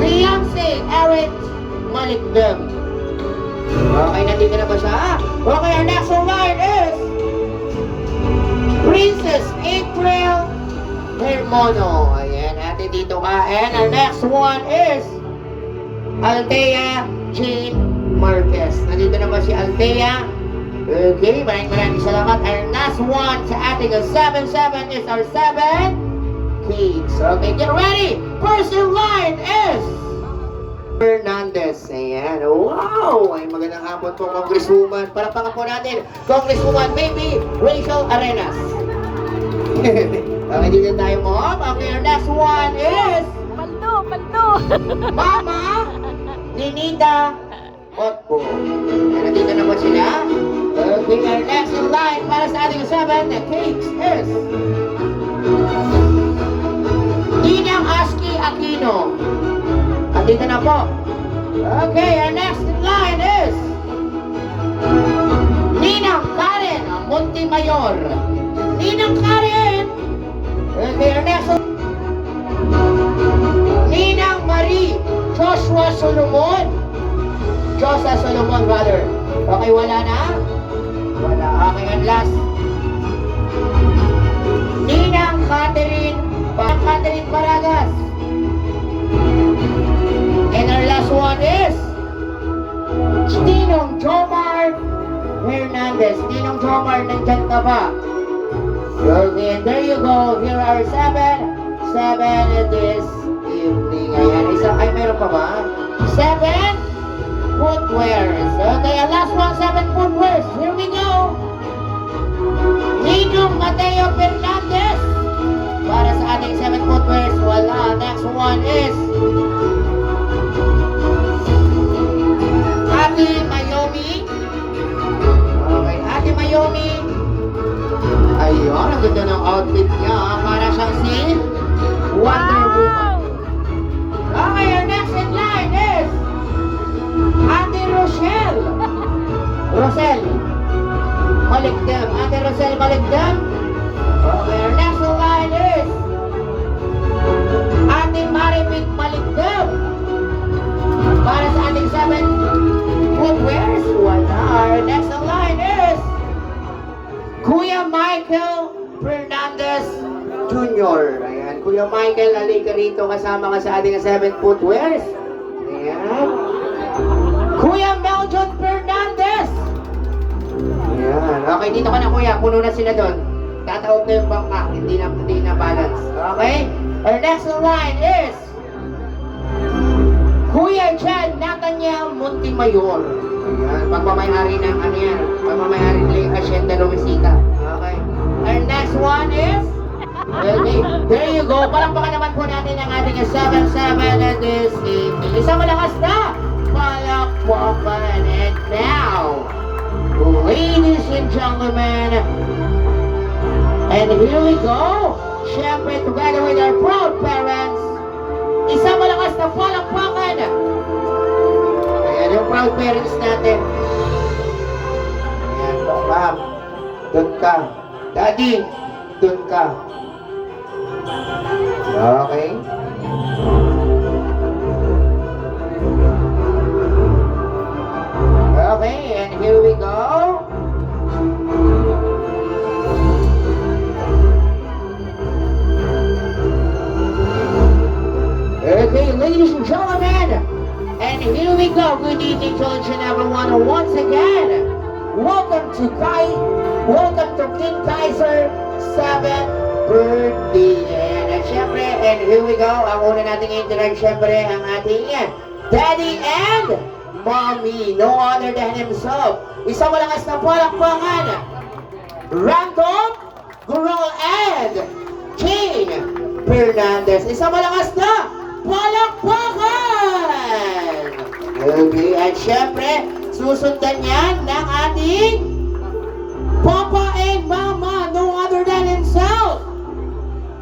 Beyonce, Eric Malikdem. Okay, nandito na ba siya? Okay, our next line is Princess April Hermono. Ayan, ate dito ka. And our next one is Althea Jane Marquez. Nandito na ba si Althea? Okay, maraming salamat. Our last one sa ating 7-7 is our 7 Kids. Okay, get ready! First in line is Fernandez. Ayan, wow! Ay, magandang hapon po, Congresswoman. Palakpakan po natin, Congresswoman Baby Rachel Arenas. Okay, dito tayo mo. Okay, our next one is Paldo! Mama Ninita Otpo. Nandito na ba sila? Okay, our next in line para sa ating 7 Cakes is Ninang Aski Aquino. Nandito na po. Okay, our next in line is Ninang Karen Montemayor. Ninang Karen. Okay, our next Ninang Marie Joshua Solomon. Joshua Solomon, brother. Okay, wala na? Wala. Okay, and last. Ninang Catherine Paragas. And our last one is Ninong Jomar Hernandez. Ninong Jomar, nandyan ka ba? Okay, and there you go. Here are 7 this evening. Ayan, ay meron pa ba? 7 footwears. Okay, and last one, 7 footwears. Here we go. Ninong Mateo Fernandez. Para sa ating 7 footwears, wala. Next one is Ate Mayomi. Okay, Ate Mayomi. Ayun, ang ganda ng outfit niya. Para siyang si Wonder Woman. Okay, our next in line is Ate Rochelle Malikdem. Ate Rochelle Malikdem. Okay, our next in line is Ate Maribik Malikdem. Para sa ating 7 footwears, wala. Our next in line is Kuya Michael Fernandez Jr. Ayan, Kuya Michael, halika rito, kasama ka sa ating 7 footwears. Ayan. Kuya Meljon Fernandez. Ayan. Okay, dito ka na, Kuya. Puno na sila doon. Tataob na yung bangka. Hindi na balance. Okay? Our next line is Kuya Jan Nathaniel Montemayor. Ayan. Pagmamayari ng ano yan. Pagmamayari ng Hacienda Luisita. Okay. Our next one is okay. There you go. Palakpakan naman po natin ang ating 7-7 this evening. Isang malakas na palakpakan. And now, ladies and gentlemen, and here we go. Siyempre, together with our proud parents, isang malakas na palakpakan. Ayan yung proud parents natin. Ayan po, ma'am. Doon ka. Daddy, doon ka. Okay. Okay, and here we go. Okay, ladies and gentlemen, and here we go. Good evening to each and everyone. Once again, welcome to King Kaiser 7th birthday. And syempre, and here we go. Ang una nating interact, syempre, ang ating Daddy and Mommy. No other than himself. Isang malakas na palakpakan. Random Gurul and King Fernandez. Isang malakas na palakpakan! Okay, at syempre, susundan yan ng ating Papa and Mama, no other than himself,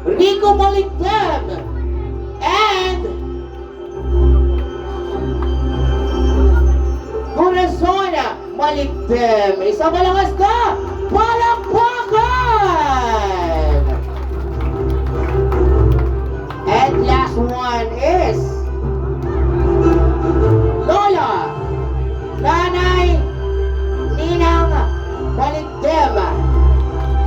Rico Malikdem, and Corazon Malikdem. Isang malakas na palakpakan! And last one is Nanay Ninang Baligdema.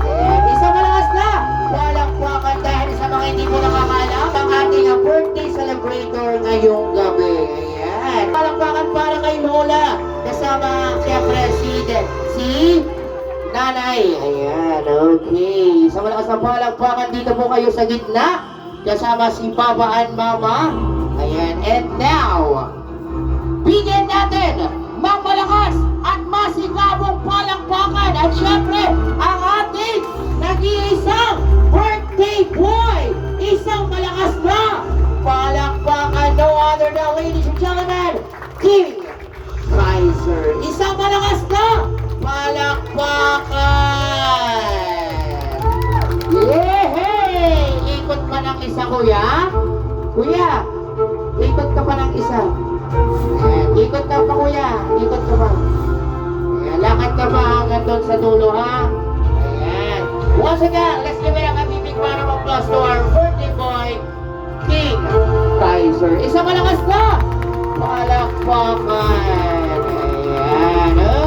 Ayan, isang malakas na palakpakan dahil sa mga hindi mo nakakalam ang ating birthday celebrator ngayong gabi. Ayan, palakpakan para kay Lola kasama siyempre si Nanay. Ayan, okay. Isang malakas na palakpakan dito po kayo sa gitna kasama si Papa and Mama. Ayan, and now bigyan natin mamalakas at masigabong palakpakan at syempre ang ating nag-iisang birthday boy. Isang malakas na palakpakan, no other than, ladies and gentlemen, King Kaiser. Isang malakas na palakpakan. Yehey! Ikot pa ng isa, kuya. Kuya, ikot ka pa ng isa. Ayan, ikot ka pa, kuya. Ikot ka pa. Ayan, lakad ka pa hanggang doon sa dulo, ha? Ayan. Once again, let's give it a big round of applause to our birthday boy, King Kaiser. Isa malakas na palakpakan. Ayan.